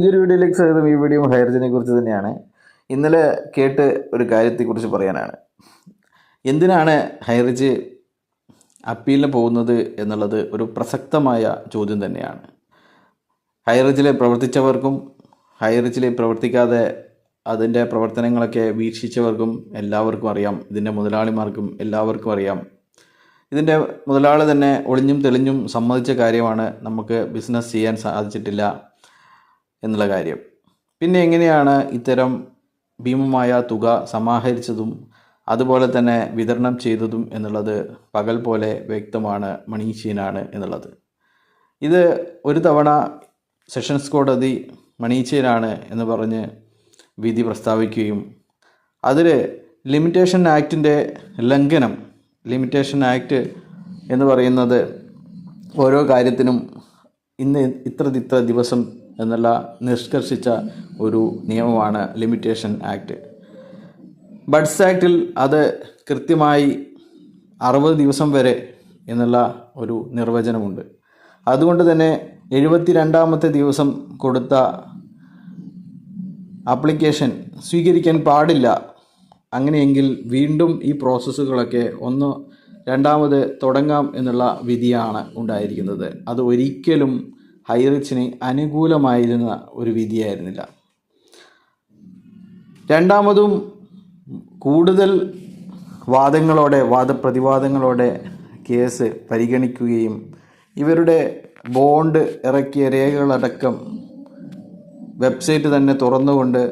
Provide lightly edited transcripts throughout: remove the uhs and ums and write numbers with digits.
ഈ വീഡിയോയിലേക്ക് സ്വാഗതം. ഈ വീഡിയോ ഹൈറേഞ്ചിനെ കുറിച്ച് തന്നെയാണ്. ഇന്നലെ കേട്ട് ഒരു കാര്യത്തെക്കുറിച്ച് പറയാനാണ്. എന്തിനാണ് ഹൈറേഞ്ച് അപ്പീലിന് പോകുന്നത് എന്നുള്ളത് ഒരു പ്രസക്തമായ ചോദ്യം തന്നെയാണ്. ഹൈറേഞ്ചിൽ പ്രവർത്തിച്ചവർക്കും ഹൈറേഞ്ചിൽ പ്രവർത്തിക്കാതെ അതിൻ്റെ പ്രവർത്തനങ്ങളൊക്കെ വീക്ഷിച്ചവർക്കും എല്ലാവർക്കും അറിയാം. ഇതിൻ്റെ മുതലാളിമാർക്കും എല്ലാവർക്കും അറിയാം. ഇതിൻ്റെ മുതലാളി തന്നെ ഒളിഞ്ഞും തെളിഞ്ഞും സമ്മതിച്ച കാര്യമാണ്, നമുക്ക് ബിസിനസ് ചെയ്യാൻ സാധിച്ചിട്ടില്ല എന്നുള്ള കാര്യം. പിന്നെ എങ്ങനെയാണ് ഇത്തരം ഭീമമായ തുക സമാഹരിച്ചതും അതുപോലെ തന്നെ വിതരണം ചെയ്തതും എന്നുള്ളത് പകൽ പോലെ വ്യക്തമാണ്, മണീഷ്യനാണ് എന്നുള്ളത്. ഇത് ഒരു തവണ സെഷൻസ് കോടതി മണീഷ്യനാണ് എന്ന് പറഞ്ഞ് വിധി പ്രസ്താവിക്കുകയും അതിൽ ലിമിറ്റേഷൻ ആക്ടിൻ്റെ ലംഘനം, ലിമിറ്റേഷൻ ആക്ട് എന്ന് പറയുന്നത് ഓരോ കാര്യത്തിനും ഇന്ന് ഇത്ര ദിവസം എന്നുള്ള നിഷ്കർഷിച്ച ഒരു നിയമമാണ് ലിമിറ്റേഷൻ ആക്ട്. ബഡ്സ് ആക്ടിൽ അത് കൃത്യമായി 60 ദിവസം വരെ എന്നുള്ള ഒരു നിർവചനമുണ്ട്. അതുകൊണ്ട് തന്നെ 72ാമത്തെ ദിവസം കൊടുത്ത ആപ്ലിക്കേഷൻ സ്വീകരിക്കാൻ പാടില്ല. അങ്ങനെയെങ്കിൽ വീണ്ടും ഈ പ്രോസസ്സുകളൊക്കെ രണ്ടാമത് തുടങ്ങാം എന്നുള്ള വിധിയാണ് ഉണ്ടായിരിക്കുന്നത്. അത് ഒരിക്കലും ഹൈറേഞ്ചിന് അനുകൂലമായിരുന്ന ഒരു വിധിയായിരുന്നില്ല. രണ്ടാമതും കൂടുതൽ വാദപ്രതിവാദങ്ങളോടെ കേസ് പരിഗണിക്കുകയും ഇവരുടെ ബോണ്ട് ഇറക്കിയ രേഖകളടക്കം വെബ്സൈറ്റ് തന്നെ തുറന്നുകൊണ്ട്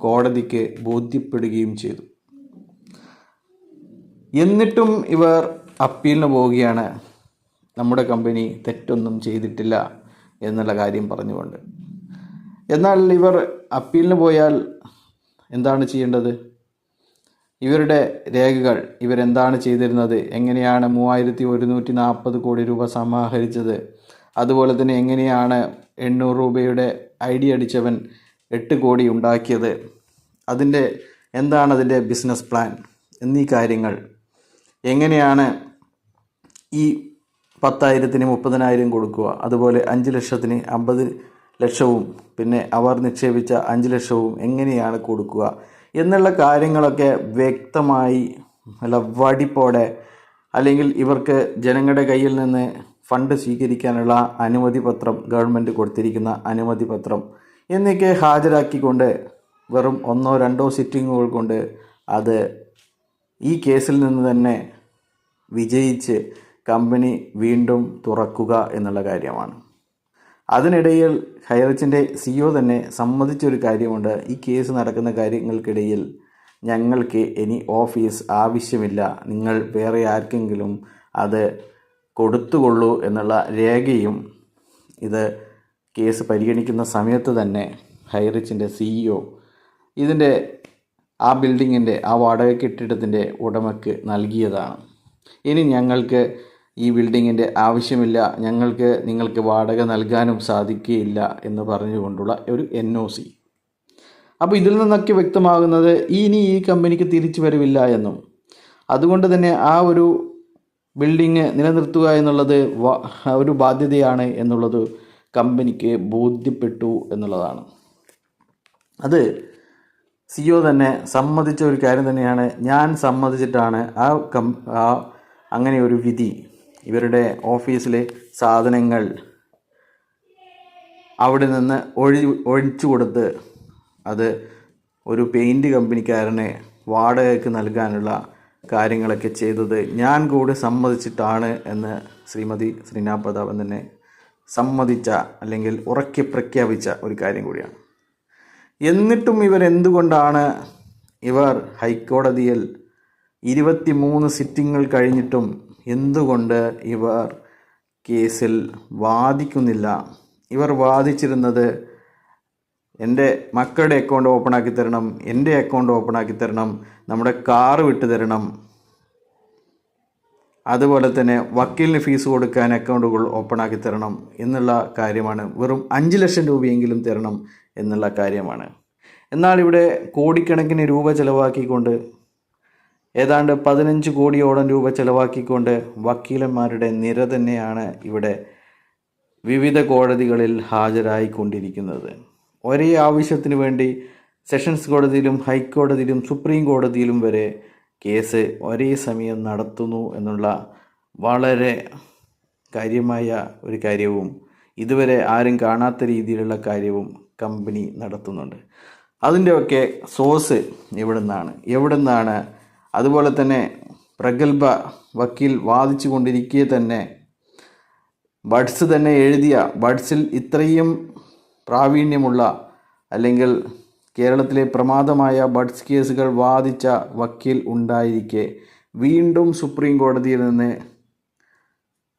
കോടതിക്ക് ബോധ്യപ്പെടുകയും ചെയ്തു. എന്നിട്ടും ഇവർ അപ്പീലിന് പോവുകയാണ്, നമ്മുടെ കമ്പനി തെറ്റൊന്നും ചെയ്തിട്ടില്ല എന്നുള്ള കാര്യം പറഞ്ഞുകൊണ്ട്. എന്നാൽ ഇവർ അപ്പീലിന് പോയാൽ എന്താണ് ചെയ്യേണ്ടത്? ഇവരുടെ രേഖകൾ, ഇവരെന്താണ് ചെയ്തിരുന്നത്, എങ്ങനെയാണ് 3140 കോടി രൂപ സമാഹരിച്ചത്, അതുപോലെ തന്നെ എങ്ങനെയാണ് 800 രൂപയുടെ ID അടിച്ചവൻ 8 കോടി ഉണ്ടാക്കിയത്, എന്താണ് അതിൻ്റെ ബിസിനസ് പ്ലാൻ എന്നീ കാര്യങ്ങൾ, എങ്ങനെയാണ് ഈ 10,000-ന് 30,000 കൊടുക്കുക, അതുപോലെ 5 ലക്ഷത്തിന് 50 ലക്ഷവും പിന്നെ അവർ നിക്ഷേപിച്ച 5 ലക്ഷവും എങ്ങനെയാണ് കൊടുക്കുക എന്നുള്ള കാര്യങ്ങളൊക്കെ വ്യക്തമായി നല്ല വടിപ്പോടെ, അല്ലെങ്കിൽ ഇവർക്ക് ജനങ്ങളുടെ കയ്യിൽ നിന്ന് ഫണ്ട് സ്വീകരിക്കാനുള്ള അനുമതി പത്രം, ഗവൺമെൻറ് കൊടുത്തിരിക്കുന്ന അനുമതി പത്രം എന്നൊക്കെ ഹാജരാക്കിക്കൊണ്ട് വെറും 1-2 സിറ്റിങ്ങുകൾ കൊണ്ട് അത് ഈ കേസിൽ നിന്ന് തന്നെ വിജയിച്ച് കമ്പനി വീണ്ടും തുറക്കുക എന്നുള്ള കാര്യമാണ്. അതിനിടയിൽ ഹൈറേഞ്ചിൻ്റെ CEO തന്നെ സമ്മതിച്ചൊരു കാര്യമുണ്ട്, ഈ കേസ് നടക്കുന്ന കാര്യങ്ങൾക്കിടയിൽ ഞങ്ങൾക്ക് ഇനി ഓഫീസ് ആവശ്യമില്ല, നിങ്ങൾ വേറെ ആർക്കെങ്കിലും അത് കൊടുത്തുകൊള്ളൂ എന്നുള്ള രേഖയും ഇത് കേസ് പരിഗണിക്കുന്ന സമയത്ത് തന്നെ ഹൈറേഞ്ചിൻ്റെ CEO ഇതിൻ്റെ ആ ബിൽഡിങ്ങിൻ്റെ, ആ വാടക കെട്ടിടത്തിൻ്റെ ഉടമയ്ക്ക് നൽകിയതാണ്. ഇനി ഞങ്ങൾക്ക് ഈ ബിൽഡിങ്ങിൻ്റെ ആവശ്യമില്ല, നിങ്ങൾക്ക് വാടക നൽകാനും സാധിക്കുകയില്ല എന്ന് പറഞ്ഞുകൊണ്ടുള്ള ഒരു NOC. അപ്പോൾ ഇതിൽ നിന്നൊക്കെ വ്യക്തമാകുന്നത് ഇനി ഈ കമ്പനിക്ക് തിരിച്ചു വരവില്ല എന്നും, അതുകൊണ്ട് തന്നെ ആ ഒരു ബിൽഡിങ് നിലനിർത്തുക എന്നുള്ളത് ഒരു ബാധ്യതയാണ് എന്നുള്ളത് കമ്പനിക്ക് ബോധ്യപ്പെട്ടു എന്നുള്ളതാണ്. അത് CEO തന്നെ സമ്മതിച്ച ഒരു കാര്യം തന്നെയാണ്. ഞാൻ സമ്മതിച്ചിട്ടാണ് അങ്ങനെ ഒരു വിധി, ഇവരുടെ സാധനങ്ങൾ അവിടെ നിന്ന് ഒഴിച്ചു കൊടുത്ത് അത് ഒരു പെയിൻറ് കമ്പനിക്കാരന് വാടകയ്ക്ക് നൽകാനുള്ള കാര്യങ്ങളൊക്കെ ചെയ്തത് ഞാൻ കൂടി സമ്മതിച്ചിട്ടാണ് എന്ന് ശ്രീമതി ശ്രീനാ പ്രതാപൻ തന്നെ സമ്മതിച്ച, അല്ലെങ്കിൽ ഉറക്കെ പ്രഖ്യാപിച്ച ഒരു കാര്യം കൂടിയാണ്. എന്നിട്ടും എന്തുകൊണ്ടാണ് ഇവർ ഹൈക്കോടതിയിൽ 23 സിറ്റിങ്ങുകൾ കഴിഞ്ഞിട്ടും എന്തുകൊണ്ട് ഇവർ കേസിൽ വാദിക്കുന്നില്ല? ഇവർ വാദിച്ചിരുന്നത് എൻ്റെ മക്കളുടെ അക്കൗണ്ട് ഓപ്പണാക്കി തരണം, എൻ്റെ അക്കൗണ്ട് ഓപ്പണാക്കി തരണം, നമ്മുടെ കാറ് വിട്ടു തരണം, അതുപോലെ തന്നെ വക്കീലിന് ഫീസ് കൊടുക്കാൻ അക്കൗണ്ടുകൾ ഓപ്പണാക്കി തരണം എന്നുള്ള കാര്യമാണ്. വെറും 5 ലക്ഷം രൂപയെങ്കിലും തരണം എന്നുള്ള കാര്യമാണ്. എന്നാൽ ഇവിടെ കോടിക്കണക്കിന് രൂപ ചിലവാക്കിക്കൊണ്ട്, ഏതാണ്ട് 15 കോടിയോളം രൂപ ചിലവാക്കിക്കൊണ്ട് വക്കീലന്മാരുടെ നിര തന്നെയാണ് ഇവിടെ വിവിധ കോടതികളിൽ ഹാജരായിക്കൊണ്ടിരിക്കുന്നത്. ഒരേ ആവശ്യത്തിന് വേണ്ടി സെഷൻസ് കോടതിയിലും ഹൈക്കോടതിയിലും സുപ്രീം കോടതിയിലും വരെ കേസ് ഒരേ സമയം നടത്തുന്നു എന്നുള്ള വളരെ കാര്യമായ ഒരു കാര്യവും ഇതുവരെ ആരും കാണാത്ത രീതിയിലുള്ള കാര്യവും കമ്പനി നടത്തുന്നുണ്ട്. അതിൻ്റെയൊക്കെ സോഴ്സ് എവിടെ നിന്നാണ്? അതുപോലെ തന്നെ പ്രഗത്ഭ വക്കീൽ വാദിച്ചു കൊണ്ടിരിക്കെ തന്നെ ബഡ്സ് തന്നെ എഴുതിയ, ബഡ്സിൽ ഇത്രയും പ്രാവീണ്യമുള്ള അല്ലെങ്കിൽ കേരളത്തിലെ പ്രമാദമായ ബഡ്സ് കേസുകൾ വാദിച്ച വക്കീൽ ഉണ്ടായിരിക്കെ വീണ്ടും സുപ്രീം കോടതിയിൽ നിന്ന്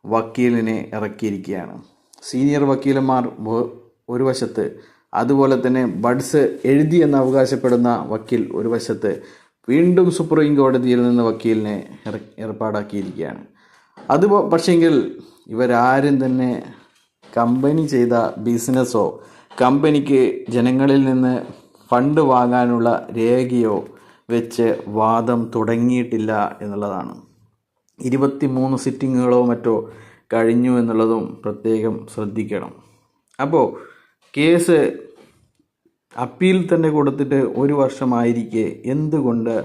വക്കീലിനെ ഇറക്കിയിരിക്കുകയാണ്. സീനിയർ വക്കീലന്മാർ ഒരു വശത്ത്, അതുപോലെ തന്നെ ബഡ്സ് എഴുതിയെന്ന് അവകാശപ്പെടുന്ന വക്കീൽ ഒരു വശത്ത്, വീണ്ടും സുപ്രീം കോടതിയിൽ നിന്ന് വക്കീലിനെ ഏർപ്പാടാക്കിയിരിക്കുകയാണ്. അത് പക്ഷെങ്കിൽ ഇവരാരും തന്നെ കമ്പനി ചെയ്ത ബിസിനസ്സോ കമ്പനിക്ക് ജനങ്ങളിൽ നിന്ന് ഫണ്ട് വാങ്ങാനുള്ള രേഖയോ വെച്ച് വാദം തുടങ്ങിയിട്ടില്ല എന്നുള്ളതാണ്. 23 സിറ്റിങ്ങുകളോ മറ്റോ കഴിഞ്ഞു എന്നുള്ളതും പ്രത്യേകം ശ്രദ്ധിക്കണം. അപ്പോൾ കേസ് അപ്പീൽ തന്നെ കൊടുത്തിട്ട് 1 വർഷമായിരിക്കെ എന്തുകൊണ്ട്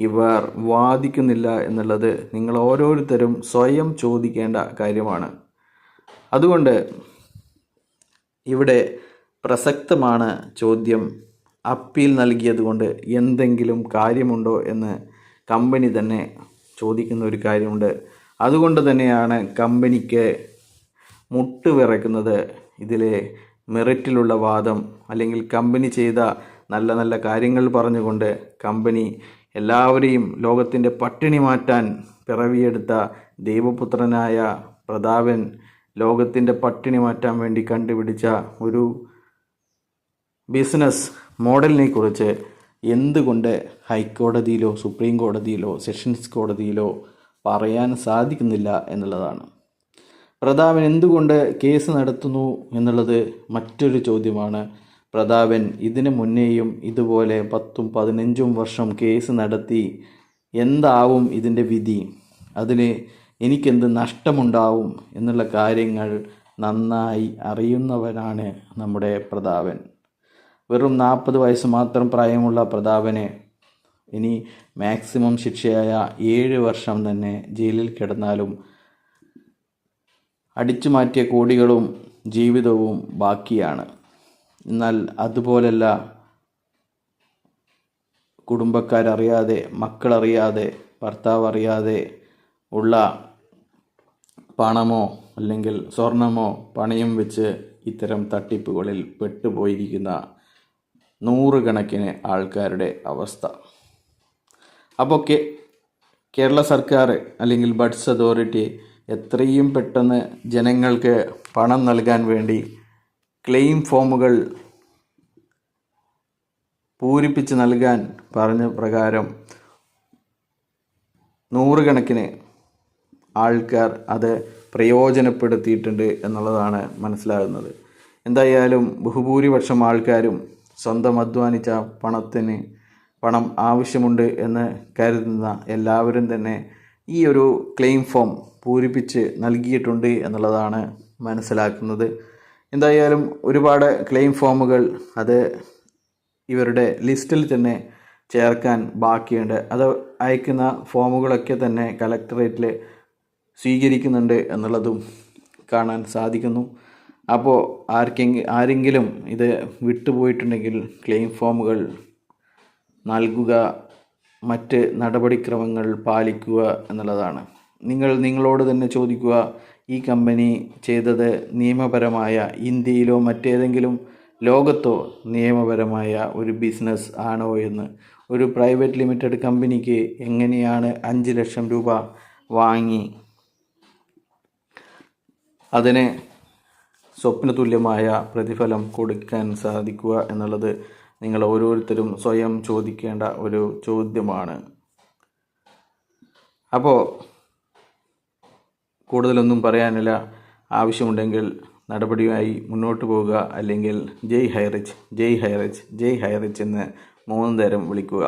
ഇവർ വാദിക്കുന്നില്ല എന്നുള്ളത് നിങ്ങൾ ഓരോരുത്തരും സ്വയം ചോദിക്കേണ്ട കാര്യമാണ്. അതുകൊണ്ട് ഇവിടെ പ്രസക്തമാണ് ചോദ്യം, അപ്പീൽ നൽകിയതുകൊണ്ട് എന്തെങ്കിലും കാര്യമുണ്ടോ എന്ന് കമ്പനി തന്നെ ചോദിക്കുന്ന ഒരു കാര്യമുണ്ട്. അതുകൊണ്ട് തന്നെയാണ് കമ്പനിക്ക് മുട്ടുവിറക്കുന്നത്. ഇതിലെ മെറിറ്റിലുള്ള വാദം അല്ലെങ്കിൽ കമ്പനി ചെയ്ത നല്ല നല്ല കാര്യങ്ങൾ പറഞ്ഞുകൊണ്ട് കമ്പനി എല്ലാവരെയും ലോകത്തിൻ്റെ പട്ടിണി മാറ്റാൻ പിറവിയെടുത്ത ദൈവപുത്രനായ പ്രതാപൻ ലോകത്തിൻ്റെ പട്ടിണി മാറ്റാൻ വേണ്ടി കണ്ടുപിടിച്ച ഒരു ബിസിനസ് മോഡലിനെ കുറിച്ച് എന്തുകൊണ്ട് ഹൈക്കോടതിയിലോ സുപ്രീം കോടതിയിലോ സെഷൻസ് കോടതിയിലോ പറയാൻ സാധിക്കുന്നില്ല എന്നുള്ളതാണ്. പ്രതാപൻ എന്തുകൊണ്ട് കേസ് നടത്തുന്നു എന്നുള്ളത് മറ്റൊരു ചോദ്യമാണ്. പ്രതാപൻ ഇതിനു മുന്നേയും ഇതുപോലെ 10-15 വർഷം കേസ് നടത്തി എന്താവും ഇതിൻ്റെ വിധി, അതിന് എനിക്കെന്ത് നഷ്ടമുണ്ടാവും എന്നുള്ള കാര്യങ്ങൾ നന്നായി അറിയുന്നവനാണ് നമ്മുടെ പ്രതാപൻ. വെറും 40 വയസ്സ് മാത്രം പ്രായമുള്ള പ്രതാപനെ ഇനി മാക്സിമം ശിക്ഷയായ 7 വർഷം തന്നെ ജയിലിൽ കിടന്നാലും അടിച്ചു മാറ്റിയ കോടികളും ജീവിതവും ബാക്കിയാണ്. എന്നാൽ അതുപോലല്ല, കുടുംബക്കാരറിയാതെ, മക്കളറിയാതെ, ഭർത്താവ് അറിയാതെ ഉള്ള പണമോ അല്ലെങ്കിൽ സ്വർണമോ പണയം വെച്ച് ഇത്തരം തട്ടിപ്പുകളിൽ പെട്ടുപോയിരിക്കുന്ന 100 കണക്കിന് ആൾക്കാരുടെ അവസ്ഥ. അപ്പോൾ കേരള സർക്കാർ അല്ലെങ്കിൽ ബഡ്സ് അതോറിറ്റി എത്രയും പെട്ടെന്ന് ജനങ്ങൾക്ക് പണം നൽകാൻ വേണ്ടി ക്ലെയിം ഫോമുകൾ പൂരിപ്പിച്ച് നൽകാൻ പറഞ്ഞ പ്രകാരം 100 കണക്കിന് ആൾക്കാർ അത് പ്രയോജനപ്പെടുത്തിയിട്ടുണ്ട് എന്നുള്ളതാണ് മനസ്സിലാകുന്നത്. എന്തായാലും ബഹുഭൂരിപക്ഷം ആൾക്കാരും സ്വന്തം അധ്വാനിച്ച പണം ആവശ്യമുണ്ട് എന്ന് കരുതുന്ന എല്ലാവരും തന്നെ ഈ ഒരു ക്ലെയിം ഫോം പൂരിപ്പിച്ച് നൽകിയിട്ടുണ്ട് എന്നുള്ളതാണ് മനസ്സിലാക്കുന്നത്. എന്തായാലും ഒരുപാട് ക്ലെയിം ഫോമുകൾ അത് ഇവരുടെ ലിസ്റ്റിൽ തന്നെ ചേർക്കാൻ ബാക്കിയുണ്ട്. അത് അയക്കുന്ന ഫോമുകളൊക്കെ തന്നെ കളക്ടറേറ്റിൽ സ്വീകരിക്കുന്നുണ്ട് എന്നുള്ളതും കാണാൻ സാധിക്കുന്നു. അപ്പോൾ ആരെങ്കിലും ഇത് വിട്ടുപോയിട്ടുണ്ടെങ്കിൽ ക്ലെയിം ഫോമുകൾ നൽകുക, മറ്റ് നടപടിക്രമങ്ങൾ പാലിക്കുക എന്നുള്ളതാണ്. നിങ്ങളോട് തന്നെ ചോദിക്കുക, ഈ കമ്പനി ചെയ്തത് നിയമപരമായ, ഇന്ത്യയിലോ മറ്റേതെങ്കിലും ലോകത്തോ നിയമപരമായ ഒരു ബിസിനസ് ആണോ എന്ന്. ഒരു പ്രൈവറ്റ് ലിമിറ്റഡ് കമ്പനിക്ക് എങ്ങനെയാണ് 5 ലക്ഷം രൂപ വാങ്ങി അതിന് സ്വപ്നതുല്യമായ പ്രതിഫലം കൊടുക്കാൻ സാധിക്കുക എന്നുള്ളത് നിങ്ങൾ ഓരോരുത്തരും സ്വയം ചോദിക്കേണ്ട ഒരു ചോദ്യമാണ്. അപ്പോൾ കൂടുതലൊന്നും പറയാനില്ല. ആവശ്യമുണ്ടെങ്കിൽ നടപടിയുമായി മുന്നോട്ട് പോവുക, അല്ലെങ്കിൽ ജയ് ഹൈറിച്ച്, ജയ് ഹൈറിച്ച്, ജയ് ഹൈറിച്ച് എന്ന് 3 തരം വിളിക്കുക.